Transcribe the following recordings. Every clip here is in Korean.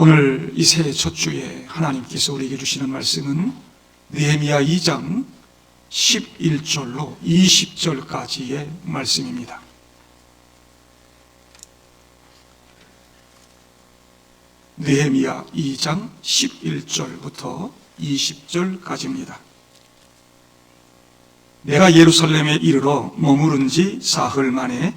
오늘 이 새해 첫 주에 하나님께서 우리에게 주시는 말씀은 느헤미야 2장 11절로 20절까지의 말씀입니다. 느헤미야 2장 11절부터 20절까지입니다. 내가 예루살렘에 이르러 머무른 지 사흘 만에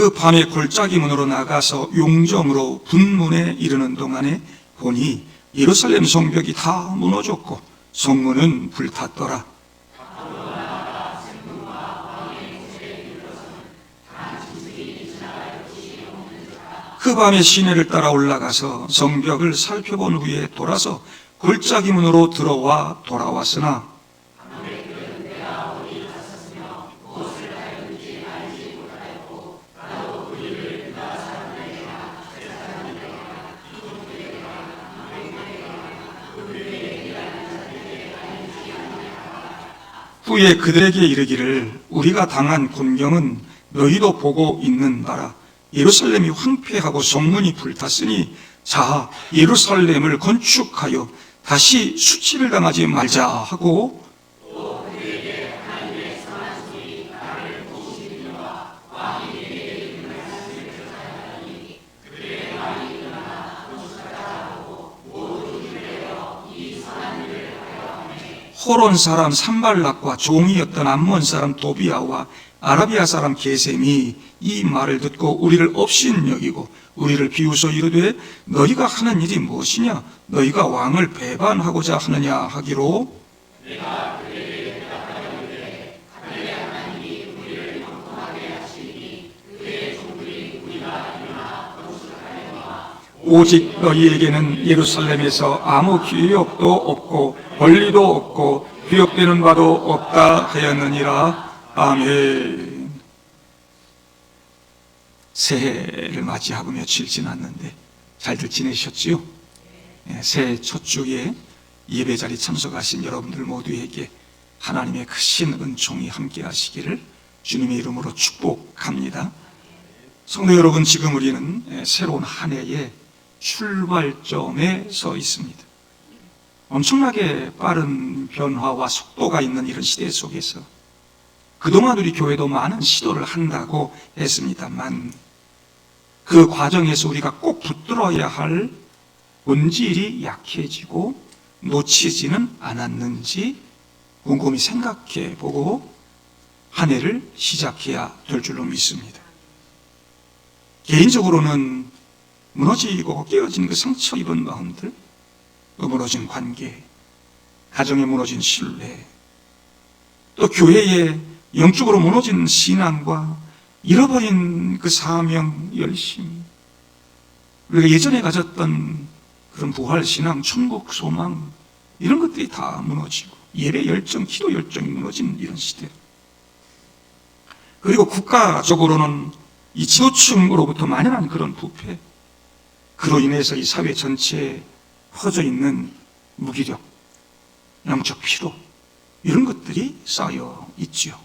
그 밤에 골짜기 문으로 나가서 용정으로 분문에 이르는 동안에 보니 예루살렘 성벽이 다 무너졌고 성문은 불탔더라. 그 밤에 시내를 따라 올라가서 성벽을 살펴본 후에 돌아서 골짜기 문으로 들어와 돌아왔으나 후에 그들에게 이르기를 우리가 당한 곤경은 너희도 보고 있는 바라. 예루살렘이 황폐하고 성문이 불탔으니 자 예루살렘을 건축하여 다시 수치를 당하지 말자 하고 호론 사람 산발락과 종이었던 암몬 사람 도비아와 아라비아 사람 게셈이 이 말을 듣고 우리를 업신여기고 우리를 비웃어 이르되 너희가 하는 일이 무엇이냐? 너희가 왕을 배반하고자 하느냐 하기로 내가 그에게 대답하였는데 그의 하나님이 우리를 형통하게 하시니 그의 종들이 우리가 일어나 건축하려니와 오직 너희에게는 예루살렘에서 아무 기업도 없고 권리도 없고 비역되는 바도 없다 하였느니라. 아멘. 새해를 맞이하고 며칠 지났는데 잘들 지내셨지요? 새해 첫 주에 예배 자리 참석하신 여러분들 모두에게 하나님의 크신 은총이 함께 하시기를 주님의 이름으로 축복합니다. 성도 여러분, 지금 우리는 새로운 한 해의 출발점에 서 있습니다. 엄청나게 빠른 변화와 속도가 있는 이런 시대 속에서 그동안 우리 교회도 많은 시도를 한다고 했습니다만 그 과정에서 우리가 꼭 붙들어야 할 본질이 약해지고 놓치지는 않았는지 곰곰이 생각해 보고 한 해를 시작해야 될 줄로 믿습니다. 개인적으로는 무너지고 깨어진 그 상처 입은 마음들, 무너진 관계, 가정에 무너진 신뢰, 또 교회에 영적으로 무너진 신앙과 잃어버린 그 사명, 열심, 우리가 예전에 가졌던 그런 부활신앙, 천국 소망, 이런 것들이 다 무너지고 예배 열정, 기도 열정이 무너진 이런 시대. 그리고 국가적으로는 이 지도층으로부터 만연한 그런 부패, 그로 인해서 이 사회 전체에 퍼져 있는 무기력, 영적 피로, 이런 것들이 쌓여 있지요.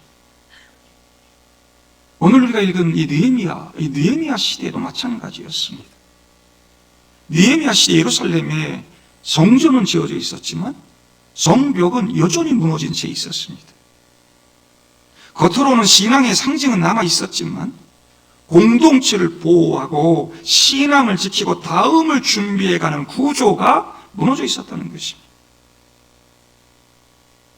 오늘 우리가 읽은 이 느헤미야 시대도 마찬가지였습니다. 느헤미야 시대 예루살렘에 성전은 지어져 있었지만 성벽은 여전히 무너진 채 있었습니다. 겉으로는 신앙의 상징은 남아 있었지만 공동체를 보호하고 신앙을 지키고 다음을 준비해가는 구조가 무너져 있었다는 것입니다.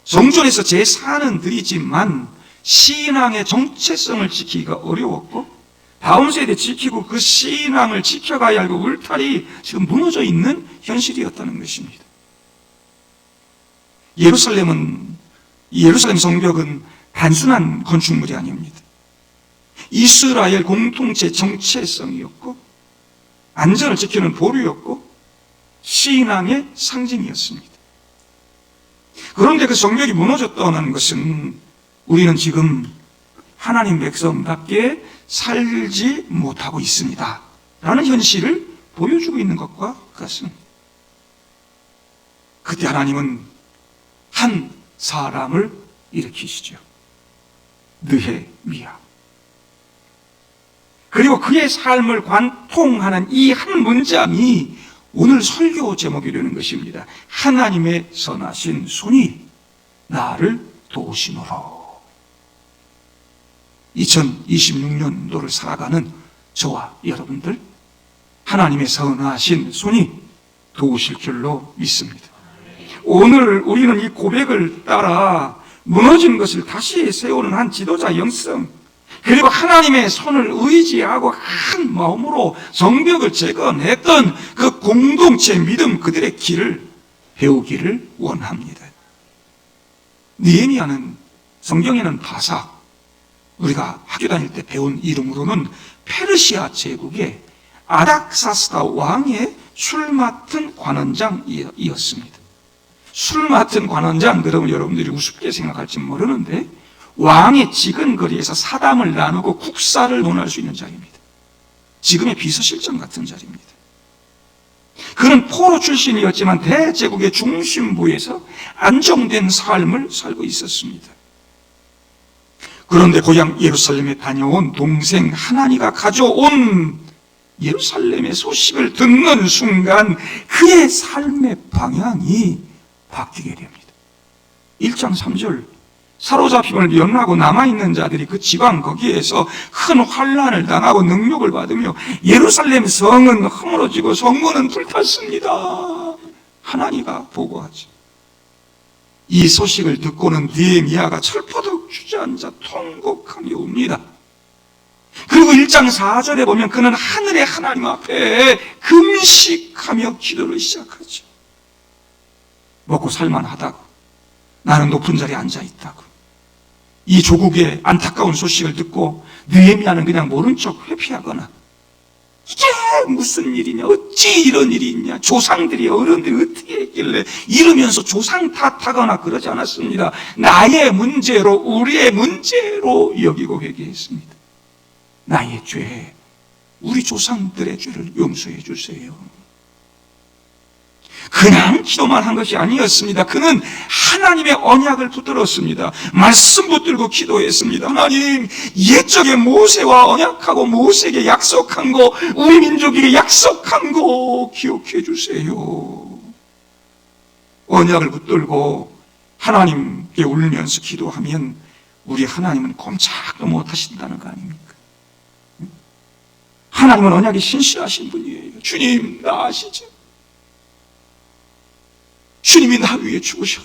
성전에서 제사는 드리지만 신앙의 정체성을 지키기가 어려웠고 다음 세대 지키고 그 신앙을 지켜가야 할 그 울타리 지금 무너져 있는 현실이었다는 것입니다. 예루살렘 성벽은 단순한 건축물이 아닙니다. 이스라엘 공동체 정체성이었고 안전을 지키는 보루였고 신앙의 상징이었습니다. 그런데 그 성벽이 무너졌다는 것은 우리는 지금 하나님 백성답게 살지 못하고 있습니다 라는 현실을 보여주고 있는 것과 같습니다. 그때 하나님은 한 사람을 일으키시죠. 느헤미야. 그리고 그의 삶을 관통하는 이 한 문장이 오늘 설교 제목이 되는 것입니다. 하나님의 선하신 손이 나를 도우시노라. 2026년도를 살아가는 저와 여러분들, 하나님의 선하신 손이 도우실 줄로 믿습니다. 오늘 우리는 이 고백을 따라 무너진 것을 다시 세우는 한 지도자 영성, 그리고 하나님의 손을 의지하고 한 마음으로 성벽을 재건했던 그 공동체 믿음, 그들의 길을 배우기를 원합니다. 느헤미야는 성경에는 바사, 우리가 학교 다닐 때 배운 이름으로는 페르시아 제국의 아닥사스다 왕의 술 맡은 관원장이었습니다. 술 맡은 관원장, 그러면 여러분들이 우습게 생각할지 모르는데 왕의 지근거리에서 사담을 나누고 국사를 논할 수 있는 자리입니다. 지금의 비서실장 같은 자리입니다. 그는 포로 출신이었지만 대제국의 중심부에서 안정된 삶을 살고 있었습니다. 그런데 고향 예루살렘에 다녀온 동생 하나니가 가져온 예루살렘의 소식을 듣는 순간 그의 삶의 방향이 바뀌게 됩니다. 1장 3절, 사로잡힘을 면하고 남아있는 자들이 그 지방 거기에서 큰 환난을 당하고 능욕을 받으며 예루살렘 성은 허물어지고 성문은 불탔습니다. 하나니가 보고하지. 이 소식을 듣고는 느헤미야가 철퍼덕 주저앉아 통곡하며 웁니다. 그리고 1장 4절에 보면 그는 하늘의 하나님 앞에 금식하며 기도를 시작하죠. 먹고 살만하다고, 나는 높은 자리에 앉아있다고. 이 조국의 안타까운 소식을 듣고 느헤미야는 그냥 모른 척 회피하거나, 이게 무슨 일이냐, 어찌 이런 일이 있냐, 조상들이, 어른들이 어떻게 했길래, 이러면서 조상 탓하거나 그러지 않았습니다. 나의 문제로, 우리의 문제로 여기고 회개했습니다. 나의 죄, 우리 조상들의 죄를 용서해 주세요. 그냥 기도만 한 것이 아니었습니다. 그는 하나님의 언약을 붙들었습니다. 말씀 붙들고 기도했습니다. 하나님, 옛적에 모세와 언약하고 모세에게 약속한 거, 우리 민족에게 약속한 거 기억해 주세요. 언약을 붙들고 하나님께 울면서 기도하면 우리 하나님은 꼼짝도 못하신다는 거 아닙니까? 하나님은 언약이 신실하신 분이에요. 주님, 나 아시죠? 주님이 나 위해 죽으셔.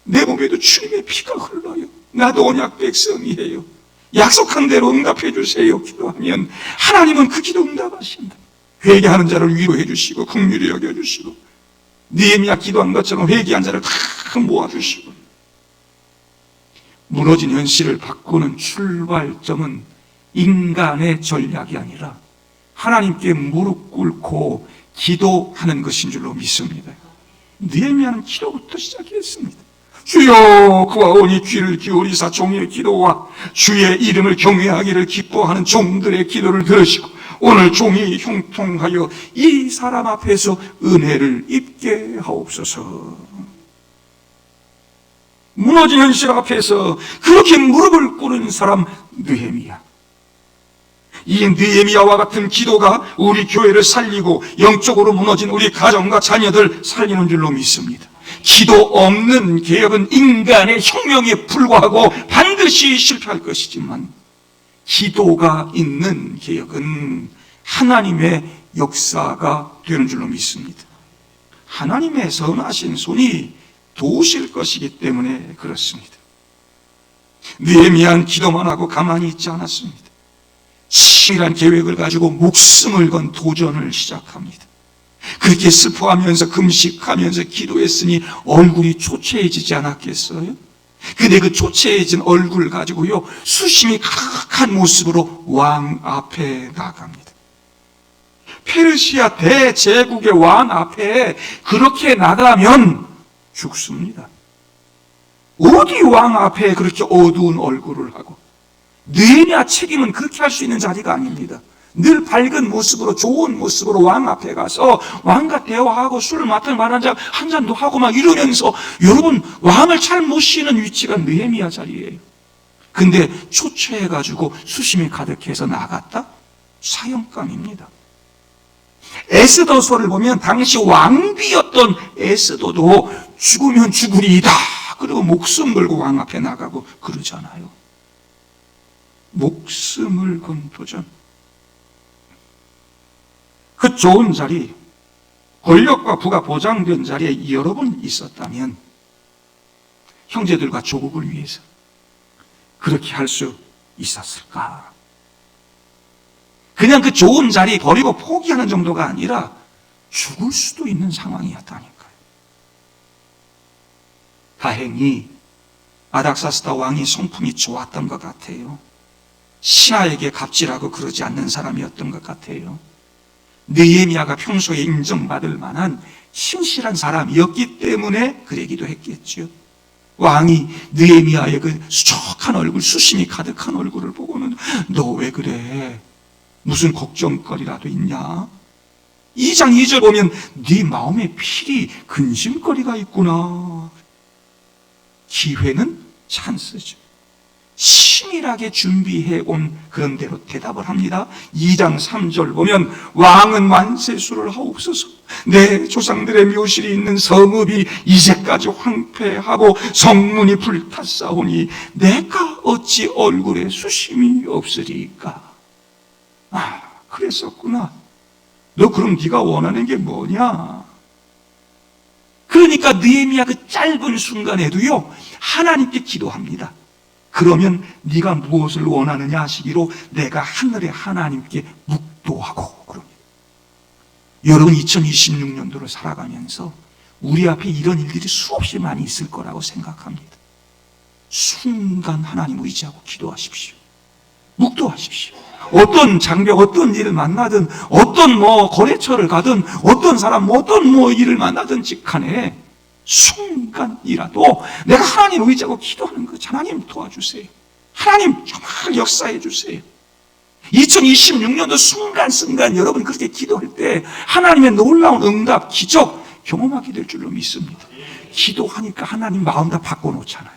내 몸에도 주님의 피가 흘러요. 나도 언약 백성이에요. 약속한 대로 응답해 주세요. 기도하면 하나님은 그 기도 응답하신다. 회개하는 자를 위로해 주시고 긍휼히 여겨 주시고, 느헤미야 기도한 것처럼 회개한 자를 다 모아주시고, 무너진 현실을 바꾸는 출발점은 인간의 전략이 아니라 하나님께 무릎 꿇고 기도하는 것인 줄로 믿습니다. 느헤미야는 기도부터 시작했습니다. 주여, 구하오니 귀를 기울이사 종의 기도와 주의 이름을 경외하기를 기뻐하는 종들의 기도를 들으시고 오늘 종이 형통하여 이 사람 앞에서 은혜를 입게 하옵소서. 무너진 현실 앞에서 그렇게 무릎을 꿇은 사람 느헤미야. 이 느헤미야와 같은 기도가 우리 교회를 살리고 영적으로 무너진 우리 가정과 자녀들 살리는 줄로 믿습니다. 기도 없는 개혁은 인간의 혁명에 불과하고 반드시 실패할 것이지만, 기도가 있는 개혁은 하나님의 역사가 되는 줄로 믿습니다. 하나님의 선하신 손이 도우실 것이기 때문에 그렇습니다. 느헤미야는 기도만 하고 가만히 있지 않았습니다. 치밀한 계획을 가지고 목숨을 건 도전을 시작합니다. 그렇게 슬퍼하면서 금식하면서 기도했으니 얼굴이 초췌해지지 않았겠어요? 근데 그 초췌해진 얼굴 가지고요, 수심이 가득한 모습으로 왕 앞에 나갑니다. 페르시아 대제국의 왕 앞에 그렇게 나가면 죽습니다. 어디 왕 앞에 그렇게 어두운 얼굴을 하고, 느헤미야 책임은 그렇게 할 수 있는 자리가 아닙니다. 늘 밝은 모습으로, 좋은 모습으로 왕 앞에 가서 왕과 대화하고 술을 맡은 말 한 잔도 하고 막 이러면서, 여러분, 왕을 잘 모시는 위치가 느헤미야 자리예요. 근데 초췌해가지고 수심이 가득해서 나갔다? 사형감입니다. 에스더서를 보면 당시 왕비였던 에스더도 죽으면 죽으리이다, 그리고 목숨 걸고 왕 앞에 나가고 그러잖아요. 목숨을 건 도전. 그 좋은 자리, 권력과 부가 보장된 자리에 여러분 있었다면 형제들과 조국을 위해서 그렇게 할 수 있었을까? 그냥 그 좋은 자리 버리고 포기하는 정도가 아니라 죽을 수도 있는 상황이었다니까요. 다행히 아닥사스다 왕이 성품이 좋았던 것 같아요. 신하에게 갑질하고 그러지 않는 사람이었던 것 같아요. 느헤미야가 평소에 인정받을 만한 신실한 사람이었기 때문에 그러기도 했겠죠. 왕이 느헤미야의 그 수척한 얼굴, 수심이 가득한 얼굴을 보고는 너 왜 그래? 무슨 걱정거리라도 있냐? 2장 2절 보면 네 마음에 필히 근심거리가 있구나. 기회는 찬스죠. 치밀하게 준비해온 그런 대로 대답을 합니다. 2장 3절 보면 왕은 만세수를 하옵소서. 내 조상들의 묘실이 있는 성읍이 이제까지 황폐하고 성문이 불탔사오니 내가 어찌 얼굴에 수심이 없으리까? 아, 그랬었구나. 너 그럼 네가 원하는 게 뭐냐? 그러니까 느헤미야 그 짧은 순간에도요, 하나님께 기도합니다. 그러면 네가 무엇을 원하느냐 하시기로 내가 하늘의 하나님께 묵도하고 그럽니다. 여러분, 2026년도를 살아가면서 우리 앞에 이런 일들이 수없이 많이 있을 거라고 생각합니다. 순간 하나님 의지하고 기도하십시오. 묵도하십시오. 어떤 장벽, 어떤 일을 만나든, 어떤 거래처를 가든, 어떤 사람, 어떤 일을 만나든지 간에 순간이라도 내가 하나님 의지하고 기도하는 거죠. 하나님 도와주세요. 하나님 정말 역사해 주세요. 2026년도 순간순간 여러분 그렇게 기도할 때 하나님의 놀라운 응답, 기적 경험하게 될 줄로 믿습니다. 기도하니까 하나님 마음 다 바꿔놓잖아요.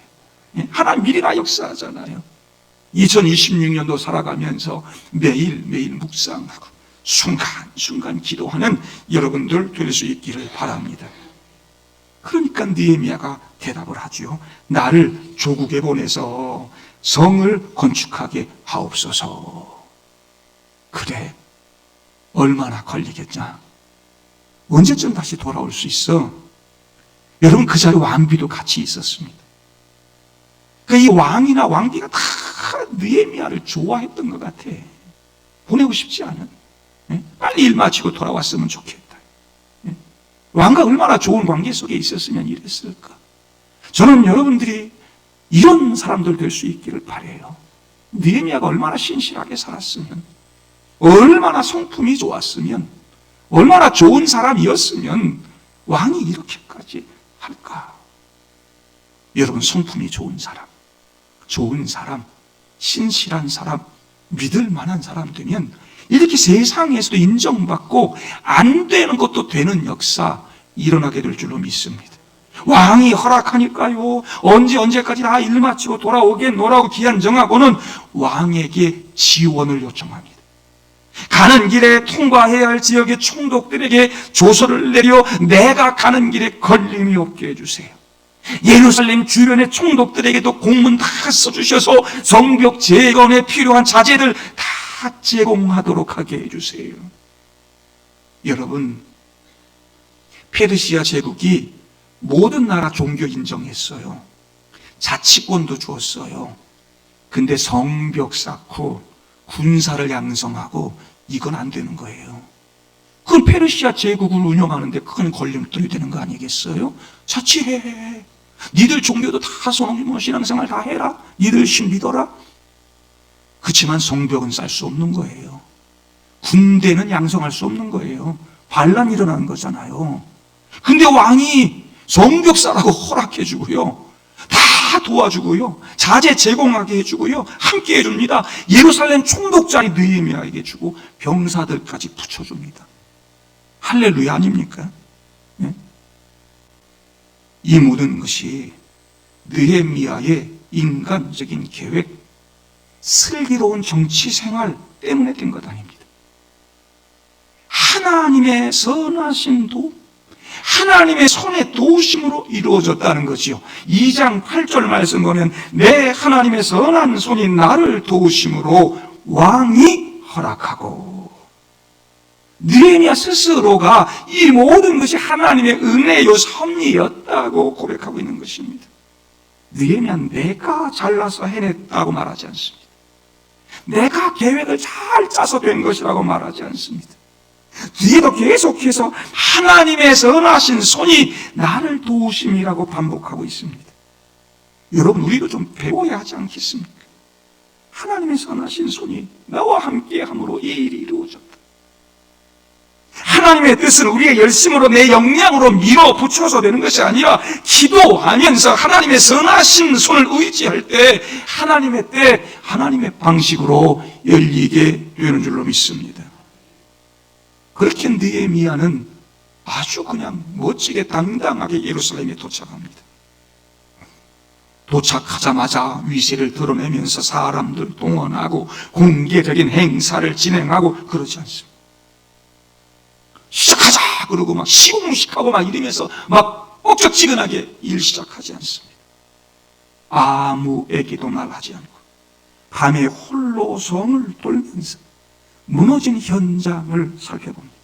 하나님 미리 다 역사하잖아요. 2026년도 살아가면서 매일매일 묵상하고 순간순간 기도하는 여러분들 될 수 있기를 바랍니다. 그러니까 느헤미야가 대답을 하죠. 나를 조국에 보내서 성을 건축하게 하옵소서. 그래, 얼마나 걸리겠냐? 언제쯤 다시 돌아올 수 있어? 여러분, 그 자리에 왕비도 같이 있었습니다. 이 왕이나 왕비가 다 느헤미야를 좋아했던 것 같아. 보내고 싶지 않은. 빨리 일 마치고 돌아왔으면 좋겠다. 왕과 얼마나 좋은 관계 속에 있었으면 이랬을까? 저는 여러분들이 이런 사람들 될 수 있기를 바라요. 느헤미야가 얼마나 신실하게 살았으면, 얼마나 성품이 좋았으면, 얼마나 좋은 사람이었으면 왕이 이렇게까지 할까? 여러분, 성품이 좋은 사람, 신실한 사람, 믿을 만한 사람 되면 이렇게 세상에서도 인정받고 안 되는 것도 되는 역사 일어나게 될 줄로 믿습니다. 왕이 허락하니까요, 언제까지 다 일 마치고 돌아오겠노라고 기한 정하고는 왕에게 지원을 요청합니다. 가는 길에 통과해야 할 지역의 총독들에게 조서를 내려 내가 가는 길에 걸림이 없게 해주세요. 예루살렘 주변의 총독들에게도 공문 다 써주셔서 성벽 재건에 필요한 자재들 다 제공하도록 하게 해주세요. 여러분, 페르시아 제국이 모든 나라 종교 인정했어요. 자치권도 주었어요. 근데 성벽 쌓고 군사를 양성하고 이건 안 되는 거예요. 그건 페르시아 제국을 운영하는데 그건 걸림돌이 되는 거 아니겠어요? 자치해. 니들 종교도 다 신앙생활 다 해라. 니들 신 믿어라. 그렇지만 성벽은 쌓을 수 없는 거예요. 군대는 양성할 수 없는 거예요. 반란이 일어나는 거잖아요. 근데 왕이 성벽 쌓라고 허락해주고요, 다 다 도와주고요, 자재 제공하게 해주고요, 함께 해줍니다. 예루살렘 총독장이 느헤미야에게 주고 병사들까지 붙여줍니다. 할렐루야 아닙니까? 네? 이 모든 것이 느헤미야의 인간적인 계획, 슬기로운 정치 생활 때문에 된 것 아닙니다. 하나님의 선하신 도움, 하나님의 손의 도우심으로 이루어졌다는 것이요. 2장 8절 말씀 보면 내 하나님의 선한 손이 나를 도우심으로 왕이 허락하고, 느헤미야 스스로가 이 모든 것이 하나님의 은혜요 섭리였다고 고백하고 있는 것입니다. 느헤미야는 내가 잘나서 해냈다고 말하지 않습니다. 내가 계획을 잘 짜서 된 것이라고 말하지 않습니다. 뒤에도 계속해서 하나님의 선하신 손이 나를 도우심이라고 반복하고 있습니다. 여러분, 우리도 좀 배워야 하지 않겠습니까? 하나님의 선하신 손이 나와 함께 함으로 이 일이 이루어졌다. 하나님의 뜻은 우리의 열심으로 내 역량으로 밀어붙여서 되는 것이 아니라 기도하면서 하나님의 선하신 손을 의지할 때 하나님의 때, 하나님의 방식으로 열리게 되는 줄로 믿습니다. 그렇게 느헤미야는 아주 그냥 멋지게 당당하게 예루살렘에 도착합니다. 도착하자마자 위세를 드러내면서 사람들 동원하고 공개적인 행사를 진행하고 그러지 않습니다. 시작하자 그러고 막 시궁식하고 막 이러면서 막 뻑적지근하게 일 시작하지 않습니다. 아무에게도 말하지 않고 밤에 홀로 성을 돌면서 무너진 현장을 살펴봅니다.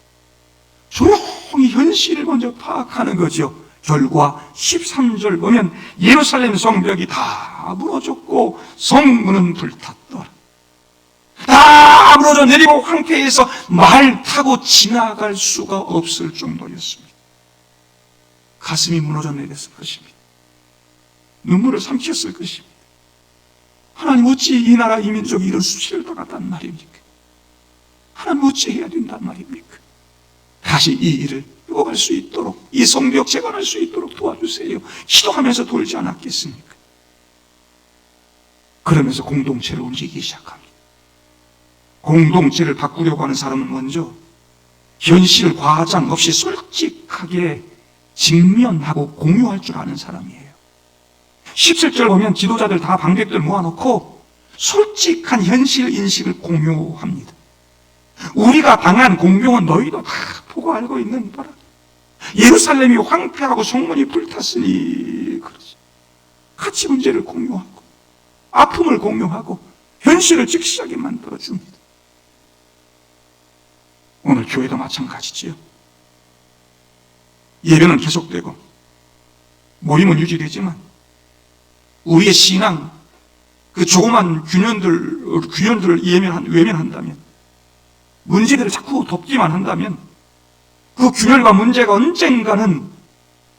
조용히 현실을 먼저 파악하는 거죠. 결과 13절 보면 예루살렘 성벽이 다 무너졌고 성문은 불탔더라. 다 무너져 내리고 황폐해서 말 타고 지나갈 수가 없을 정도였습니다. 가슴이 무너져 내렸을 것입니다. 눈물을 삼켰을 것입니다. 하나님, 어찌 이 나라 이 민족이 이런 수치를 당했단 말입니까? 하나님, 어찌 해야 된단 말입니까? 다시 이 일을 회복할 수 있도록, 이 성벽 재건할 수 있도록 도와주세요. 기도하면서 돌지 않았겠습니까? 그러면서 공동체를 움직이기 시작합니다. 공동체를 바꾸려고 하는 사람은 먼저 현실 과장 없이 솔직하게 직면하고 공유할 줄 아는 사람이에요. 17절 보면 지도자들 다 방백들 모아놓고 솔직한 현실 인식을 공유합니다. 우리가 당한 공경은 너희도 다 보고 알고 있는 바라. 예루살렘이 황폐하고 성문이 불탔으니 그렇지. 같이 문제를 공유하고 아픔을 공유하고 현실을 직시하게 만들어줍니다. 오늘 교회도 마찬가지지요. 예배는 계속되고 모임은 유지되지만 우리의 신앙, 그 조그만 균열들을 외면한다면, 문제들을 자꾸 덮기만 한다면 그 균열과 문제가 언젠가는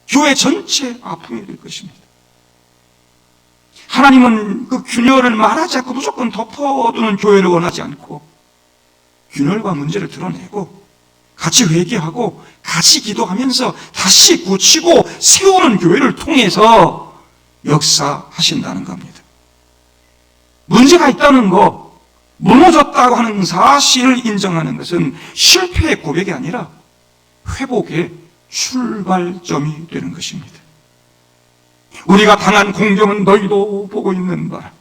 교회 전체 아픔이 될 것입니다. 하나님은 그 균열을 말하지 않고 무조건 덮어두는 교회를 원하지 않고 균열과 문제를 드러내고 같이 회개하고 같이 기도하면서 다시 고치고 세우는 교회를 통해서 역사하신다는 겁니다. 문제가 있다는 거, 무너졌다고 하는 사실을 인정하는 것은 실패의 고백이 아니라 회복의 출발점이 되는 것입니다. 우리가 당한 공경은 너희도 보고 있는 바라.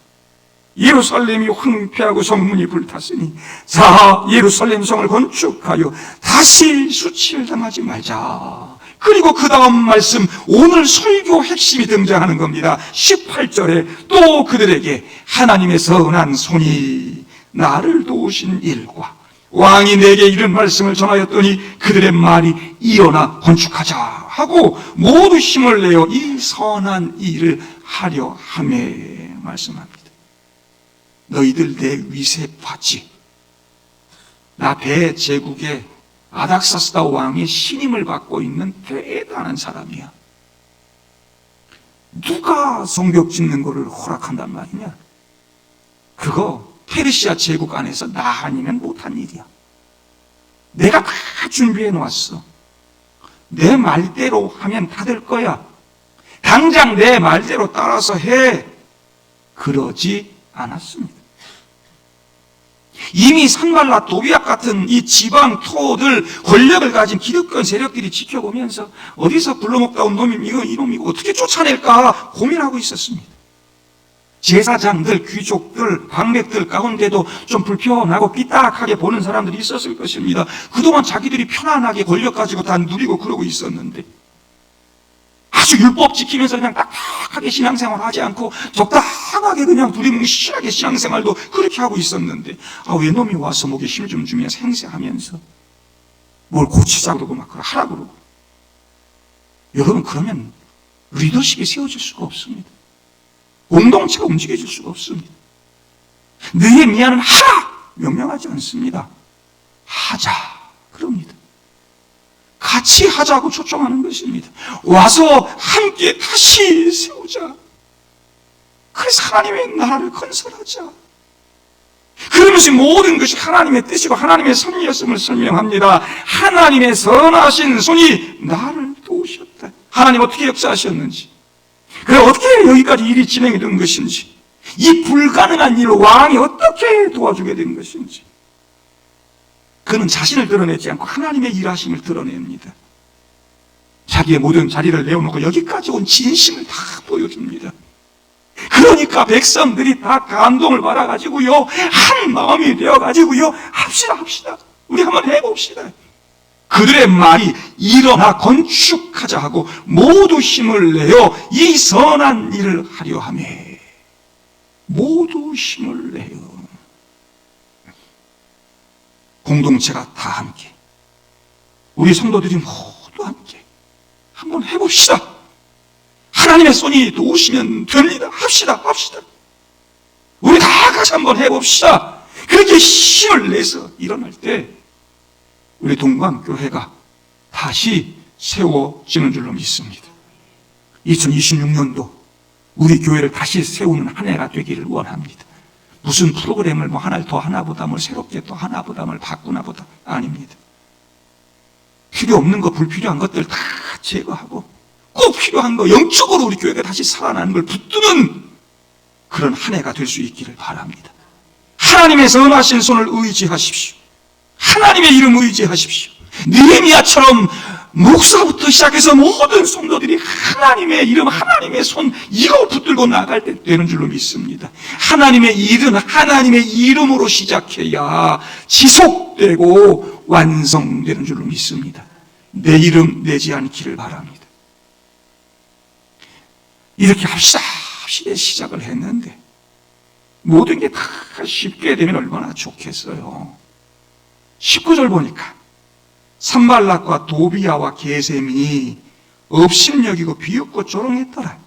예루살렘이 황폐하고 성문이 불탔으니 자, 예루살렘 성을 건축하여 다시 수치를 당하지 말자. 그리고 그 다음 말씀, 오늘 설교 핵심이 등장하는 겁니다. 18절에 또 그들에게 하나님의 선한 손이 나를 도우신 일과 왕이 내게 이런 말씀을 전하였더니 그들의 말이 일어나 건축하자 하고 모두 힘을 내어 이 선한 일을 하려 하매 말씀합니다. 너희들 내 위세 봤지? 나 대제국의 아닥사스다 왕의 신임을 받고 있는 대단한 사람이야. 누가 성벽 짓는 거를 허락한단 말이냐? 그거 페르시아 제국 안에서 나 아니면 못한 일이야. 내가 다 준비해 놓았어. 내 말대로 하면 다 될 거야. 당장 내 말대로 따라서 해. 그러지 않았습니다. 이미 산발라 도비앗 같은 이 지방 토들 권력을 가진 기득권 세력들이 지켜보면서 어디서 굴러먹다 온 놈이 이놈이고 어떻게 쫓아낼까 고민하고 있었습니다. 제사장들, 귀족들, 방백들 가운데도 좀 불편하고 삐딱하게 보는 사람들이 있었을 것입니다. 그동안 자기들이 편안하게 권력 가지고 다 누리고 그러고 있었는데 아주 율법 지키면서 그냥 딱딱하게 신앙생활 하지 않고 적당하게 그냥 두리뭉실하게 신앙생활도 그렇게 하고 있었는데 외놈이 와서 목에 힘 좀 주면서 행세하면서 뭘 고치자 그러고 막 하라 그러고. 여러분, 그러면 리더십이 세워질 수가 없습니다. 공동체가 움직여질 수가 없습니다. 느헤미야는 하라! 명령하지 않습니다. 하자 그럽니다. 같이 하자고 초청하는 것입니다. 와서 함께 다시 세우자. 그래서 하나님의 나라를 건설하자. 그러면서 모든 것이 하나님의 뜻이고 하나님의 섭리였음을 설명합니다. 하나님의 선하신 손이 나를 도우셨다. 하나님 어떻게 역사하셨는지, 그래 어떻게 여기까지 일이 진행이 된 것인지, 이 불가능한 일을 왕이 어떻게 도와주게 된 것인지, 그는 자신을 드러내지 않고 하나님의 일하심을 드러냅니다. 자기의 모든 자리를 내어놓고 여기까지 온 진심을 다 보여줍니다. 그러니까 백성들이 다 감동을 받아가지고요, 한 마음이 되어가지고요, 합시다. 우리 한번 해봅시다. 그들의 말이 일어나 건축하자 하고 모두 힘을 내어 이 선한 일을 하려 하며, 모두 힘을 내어 공동체가 다 함께, 우리 성도들이 모두 함께 한번 해봅시다. 하나님의 손이 도우시면 됩니다. 합시다. 우리 다 같이 한번 해봅시다. 그렇게 힘을 내서 일어날 때 우리 동방교회가 다시 세워지는 줄로 믿습니다. 2026년도 우리 교회를 다시 세우는 한 해가 되기를 원합니다. 무슨 프로그램을 하나를 더 하나보다 새롭게 또 하나보다 바꾸나보다 아닙니다. 필요 없는 거, 불필요한 것들 다 제거하고 꼭 필요한 거, 영적으로 우리 교회가 다시 살아나는 걸 붙드는 그런 한 해가 될 수 있기를 바랍니다. 하나님의 선하신 손을 의지하십시오. 하나님의 이름 의지하십시오. 느헤미야처럼 목사부터 시작해서 모든 성도들이 하나님의 이름, 하나님의 손 이거 붙들고 나갈 때 되는 줄로 믿습니다. 하나님의 일은 하나님의 이름으로 시작해야 지속되고 완성되는 줄로 믿습니다. 내 이름 내지 않기를 바랍니다. 이렇게 합시다 시작을 했는데 모든 게 다 쉽게 되면 얼마나 좋겠어요. 19절 보니까 산발락과 도비야와 게셈이 업신여기고 비웃고 조롱했더라.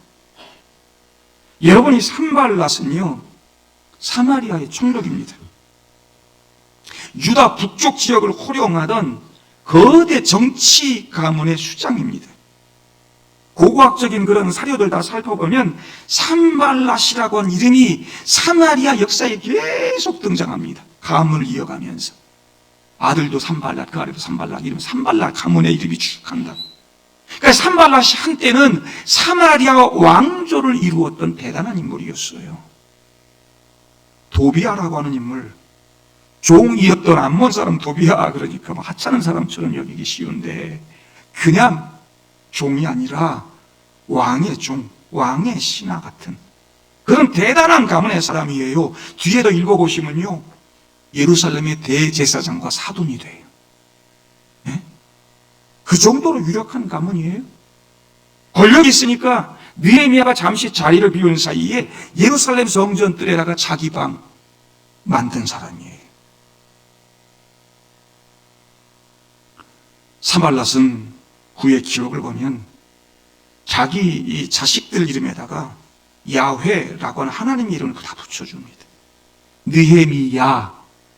여러분이 산발락은요, 사마리아의 총독입니다. 유다 북쪽 지역을 호령하던 거대 정치 가문의 수장입니다. 고고학적인 그런 사료들 다 살펴보면 산발락이라고 하는 이름이 사마리아 역사에 계속 등장합니다. 가문을 이어가면서 아들도 산발락, 그 아래도 산발락, 이름 산발락 가문의 이름이 쭉 간다. 그러니까 산발락이 한때는 사마리아 왕조를 이루었던 대단한 인물이었어요. 도비야라고 하는 인물, 종이었던 암몬 사람 도비야, 그러니까 하찮은 사람처럼 여기기 쉬운데 그냥 종이 아니라 왕의 종, 왕의 신하 같은 그런 대단한 가문의 사람이에요. 뒤에도 읽어보시면요, 예루살렘의 대제사장과 사돈이 돼요. 네? 그 정도로 유력한 가문이에요. 권력이 있으니까 느헤미야가 잠시 자리를 비운 사이에 예루살렘 성전 뜰에다가 자기 방 만든 사람이에요. 산발락은 후의 기록을 보면 자기 이 자식들 이름에다가 야훼라고 하는 하나님 이름을 다 붙여줍니다. 느헤미야,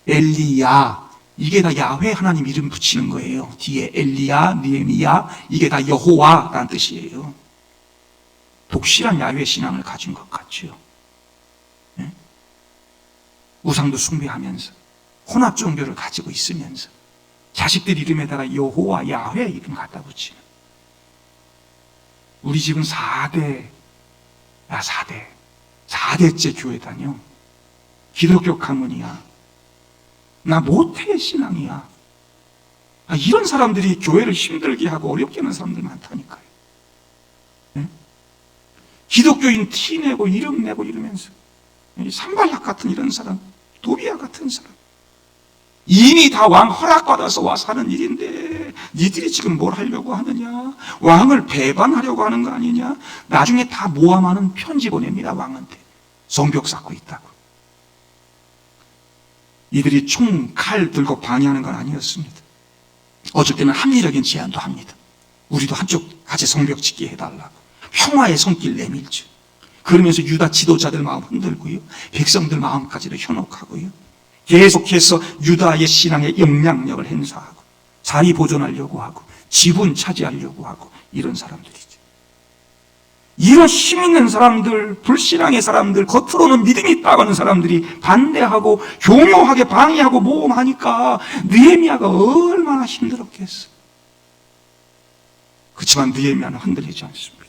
엘리야, 이게 다 야훼 하나님 이름 붙이는 거예요. 뒤에 엘리야, 느헤미야, 이게 다 여호와라는 뜻이에요. 독실한 야훼 신앙을 가진 것 같죠. 네? 우상도 숭배하면서 혼합 종교를 가지고 있으면서 자식들 이름에다가 여호와, 야훼 이름 갖다 붙이는. 우리 집은 4대, 야 4대째 교회 다녀. 기독교 가문이야. 나 모태 신앙이야. 이런 사람들이 교회를 힘들게 하고 어렵게 하는 사람들 많다니까요. 네? 기독교인 티 내고 이름 내고 이러면서 산발락 같은 이런 사람, 도비아 같은 사람, 이미 다 왕 허락받아서 와서 하는 일인데 니들이 지금 뭘 하려고 하느냐? 왕을 배반하려고 하는 거 아니냐? 나중에 다 모함하는 편지 보냅니다. 왕한테. 성벽 쌓고 있다고. 이들이 총, 칼 들고 방해하는 건 아니었습니다. 어쩔 때는 합리적인 제안도 합니다. 우리도 한쪽 같이 성벽 짓게 해달라고. 평화의 손길 내밀죠. 그러면서 유다 지도자들 마음 흔들고요, 백성들 마음까지도 현혹하고요, 계속해서 유다의 신앙의 영향력을 행사하고 자리 보존하려고 하고 지분 차지하려고 하고, 이런 사람들이죠. 이런 힘 있는 사람들, 불신앙의 사람들, 겉으로는 믿음이 있다고 하는 사람들이 반대하고 교묘하게 방해하고 모험하니까 느헤미야가 얼마나 힘들었겠어. 그렇지만 느헤미야는 흔들리지 않습니다.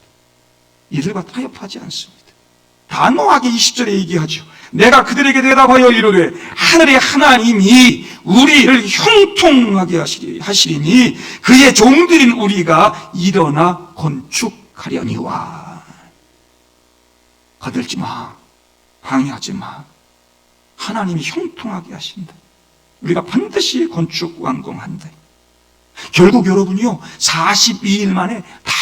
이들과 타협하지 않습니다. 단호하게 20절에 얘기하죠. 내가 그들에게 대답하여 이르되 하늘의 하나님이 우리를 형통하게 하시리니 그의 종들인 우리가 일어나 건축하려니와. 거들지 마, 방해하지 마. 하나님이 형통하게 하신다. 우리가 반드시 건축 완공한다. 결국 여러분이요, 42일 만에 다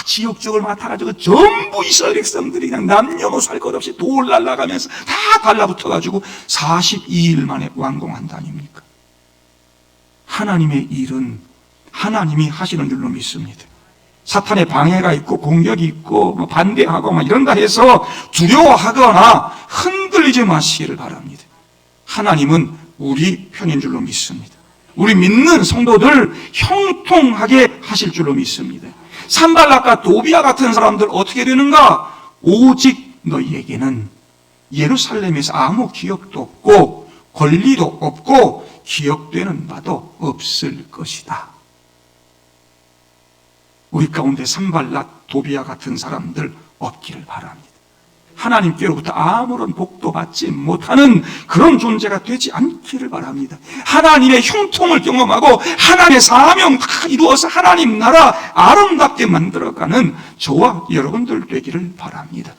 지역적을 맡아가지고 전부 이스라엘 백성들이 그냥 남녀노소 할 것 없이 돌 날라가면서 다 달라붙어가지고 42일 만에 완공한다 아닙니까? 하나님의 일은 하나님이 하시는 줄로 믿습니다. 사탄의 방해가 있고 공격이 있고 반대하고 이런다 해서 두려워하거나 흔들리지 마시기를 바랍니다. 하나님은 우리 편인 줄로 믿습니다. 우리 믿는 성도들 형통하게 하실 줄로 믿습니다. 산발락과 도비아 같은 사람들 어떻게 되는가? 오직 너희에게는 예루살렘에서 아무 기업도 없고 권리도 없고 기억되는 바도 없을 것이다. 우리 가운데 산발락, 도비아 같은 사람들 없기를 바랍니다. 하나님께로부터 아무런 복도 받지 못하는 그런 존재가 되지 않기를 바랍니다. 하나님의 형통을 경험하고 하나님의 사명 다 이루어서 하나님 나라 아름답게 만들어가는 저와 여러분들 되기를 바랍니다.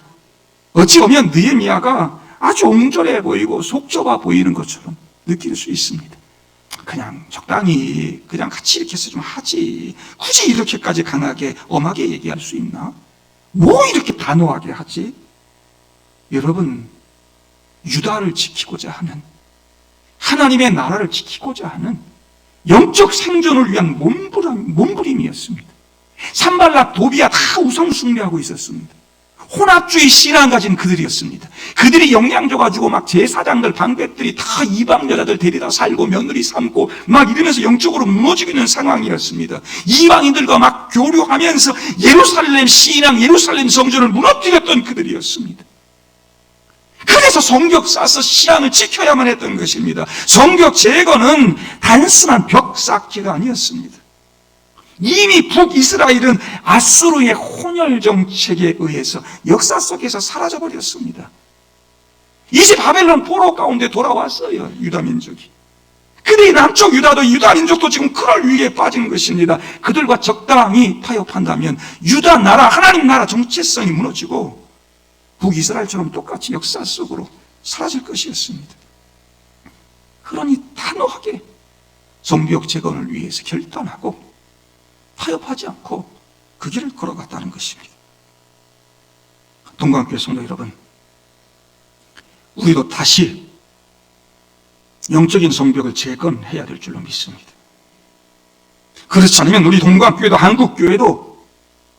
어찌 보면 느헤미야가 아주 옹졸해 보이고 속 좁아 보이는 것처럼 느낄 수 있습니다. 그냥 적당히 그냥 같이 이렇게 해서 좀 하지, 굳이 이렇게까지 강하게 엄하게 얘기할 수 있나? 뭐 이렇게 단호하게 하지? 여러분, 유다를 지키고자 하는, 하나님의 나라를 지키고자 하는 영적 생존을 위한 몸부림이었습니다. 산발락, 도비아 다 우상숭배하고 있었습니다. 혼합주의 신앙 가진 그들이었습니다. 그들이 영향 줘가지고 막 제사장들, 방백들이 다 이방 여자들 데리다 살고 며느리 삼고 막 이러면서 영적으로 무너지고 있는 상황이었습니다. 이방인들과 막 교류하면서 예루살렘 신앙, 예루살렘 성전을 무너뜨렸던 그들이었습니다. 그래서 성벽 쌓아서 신앙을 지켜야만 했던 것입니다. 성벽 제거는 단순한 벽 쌓기가 아니었습니다. 이미 북이스라엘은 아수르의 혼혈 정책에 의해서 역사 속에서 사라져버렸습니다. 이제 바벨론 포로 가운데 돌아왔어요, 유다 민족이. 근데 남쪽 유다 민족도 지금 그럴 위기에 빠진 것입니다. 그들과 적당히 타협한다면 유다 나라, 하나님 나라 정체성이 무너지고 북이스라엘처럼 똑같이 역사 속으로 사라질 것이었습니다. 그러니 단호하게 성벽 재건을 위해서 결단하고 타협하지 않고 그 길을 걸어갔다는 것입니다. 동방교회 성도 여러분, 우리도 다시 영적인 성벽을 재건해야 될 줄로 믿습니다. 그렇지 않으면 우리 동방교회도 한국교회도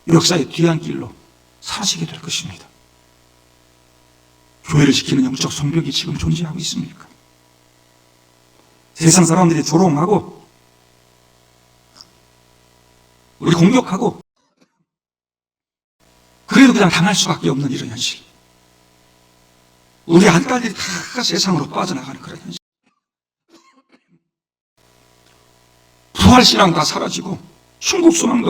역사의 뒤안길로 사라지게 될 것입니다. 교회를 지키는 영적 성벽이 지금 존재하고 있습니까? 세상 사람들이 조롱하고 우리 공격하고 그래도 그냥 당할 수밖에 없는 이런 현실. 우리 아들들이 다 세상으로 빠져나가는 그런 현실. 부활신앙 다 사라지고 충국소망도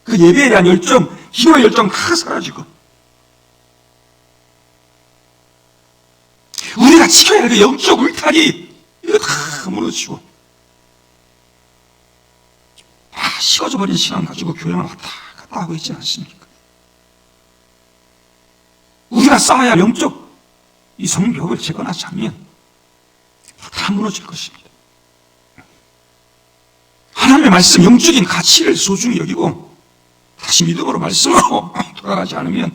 없어지고 그 예배에 대한 열정, 기도의 열정 다 사라지고, 우리가 지켜야 할 그 영적 울타리, 이거 다 무너지고, 다 식어져 버린 신앙 가지고 교회만 왔다 갔다 하고 있지 않습니까? 우리가 쌓아야 할 영적 이 성벽을 재건하지 않으면 다 무너질 것입니다. 하나님의 말씀, 영적인 가치를 소중히 여기고 다시 믿음으로 말씀으로 돌아가지 않으면,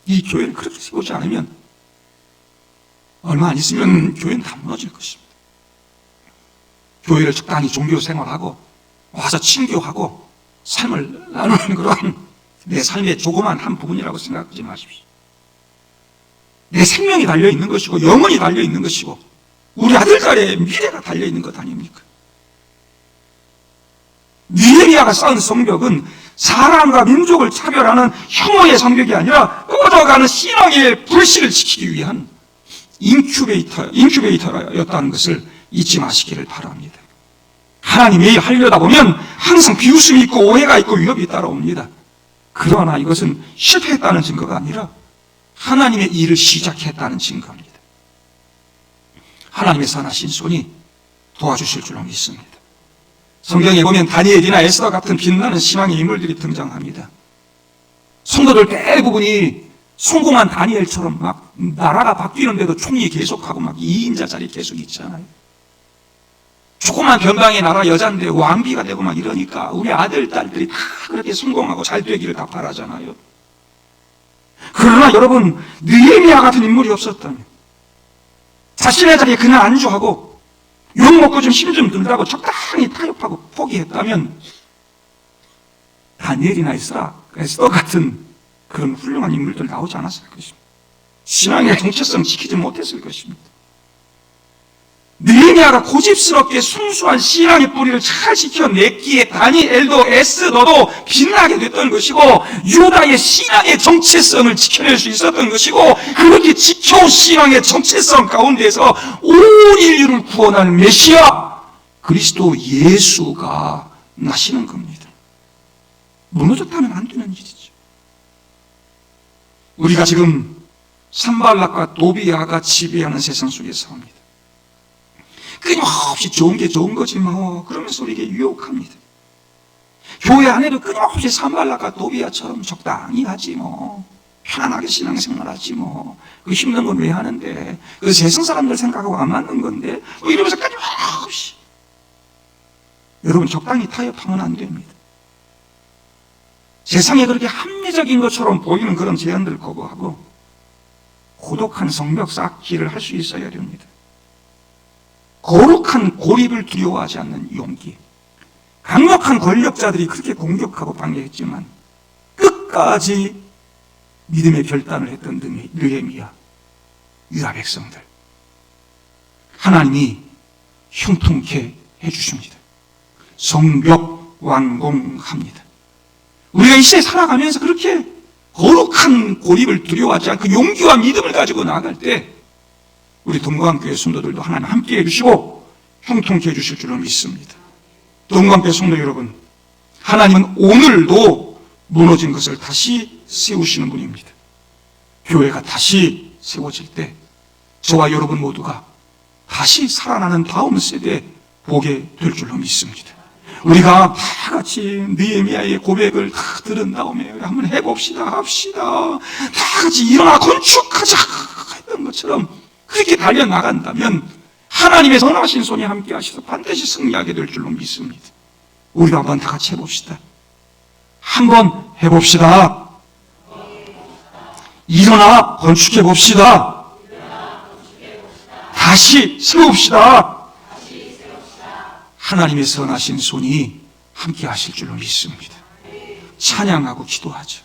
이 교회를 그렇게 세우지 않으면 얼마 안 있으면 교회는 다 무너질 것입니다. 교회를 적당히 종교 생활하고 와서 친교하고 삶을 나누는 그런 내 삶의 조그만 한 부분이라고 생각하지 마십시오. 내 생명이 달려있는 것이고 영혼이 달려있는 것이고 우리 아들딸의 미래가 달려있는 것 아닙니까? 느헤미야가 쌓은 성벽은 사람과 민족을 차별하는 혐오의 성벽이 아니라 꺼져가는 신앙의 불씨를 지키기 위한 인큐베이터였다는 것을 잊지 마시기를 바랍니다. 하나님의 일 하려다 보면 항상 비웃음이 있고 오해가 있고 위협이 따라옵니다. 그러나 이것은 실패했다는 증거가 아니라 하나님의 일을 시작했다는 증거입니다. 하나님의 선하신 손이 도와주실 줄로 믿습니다. 성경에 보면 다니엘이나 에스더 같은 빛나는 신앙의 인물들이 등장합니다. 성도들 대부분이 성공한 다니엘처럼 막 나라가 바뀌는데도 총리 계속하고 막 2인자 자리 계속 있잖아요. 조그만 변방의 나라 여잔데 왕비가 되고 막 이러니까 우리 아들, 딸들이 다 그렇게 성공하고 잘 되기를 다 바라잖아요. 그러나 여러분, 느헤미야 같은 인물이 없었다면, 자신의 자리에 그냥 안주하고 욕먹고 좀 힘 좀 들다고 적당히 타협하고 포기했다면 다니엘이나 에스더 같은 그런 훌륭한 인물들 나오지 않았을 것입니다. 신앙의 정체성 지키지 못했을 것입니다. 느헤미야가 고집스럽게 순수한 신앙의 뿌리를 잘 지켜냈기에 다니엘도 에스더도 빛나게 됐던 것이고 유다의 신앙의 정체성을 지켜낼 수 있었던 것이고 그렇게 지켜온 신앙의 정체성 가운데서 온 인류를 구원할 메시아 그리스도 예수가 나시는 겁니다. 무너졌다면 안 되는 일이죠. 우리가 지금 산발락과 도비야가 지배하는 세상 속에 삽니다. 끊임없이 좋은 게 좋은 거지 뭐 그러면서 우리에게 유혹합니다. 교회 안에도 끊임없이 산발락과 도비야처럼 적당히 하지 뭐 편안하게 신앙생활하지 뭐 그 힘든 건 왜 하는데 그 세상 사람들 생각하고 안 맞는 건데 뭐 이러면서 끊임없이 여러분 적당히 타협하면 안 됩니다. 세상에 그렇게 합리적인 것처럼 보이는 그런 제안들 거부하고 고독한 성벽 쌓기를 할 수 있어야 됩니다. 거룩한 고립을 두려워하지 않는 용기. 강력한 권력자들이 그렇게 공격하고 방해했지만 끝까지 믿음의 결단을 했던 느헤미야, 유다 백성들. 하나님이 형통케 해주십니다. 성벽 완공합니다. 우리가 이 시대에 살아가면서 그렇게 거룩한 고립을 두려워하지 않고 용기와 믿음을 가지고 나아갈 때 우리 동광교회 성도들도 하나님 함께 해주시고 형통케 해주실 줄로 믿습니다. 동광교회 성도 여러분, 하나님은 오늘도 무너진 것을 다시 세우시는 분입니다. 교회가 다시 세워질 때 저와 여러분 모두가 다시 살아나는 다음 세대에 보게 될 줄로 믿습니다. 우리가 다 같이 느헤미야의 고백을 다 들은 다음에 한번 해봅시다 합시다. 다 같이 일어나 건축하자 했던 것처럼 그렇게 달려나간다면 하나님의 선하신 손이 함께 하셔서 반드시 승리하게 될 줄로 믿습니다. 우리가 한번 다 같이 해봅시다. 한번 해봅시다. 일어나 건축해봅시다. 다시 세웁시다. 하나님의 선하신 손이 함께 하실 줄로 믿습니다. 찬양하고 기도하죠.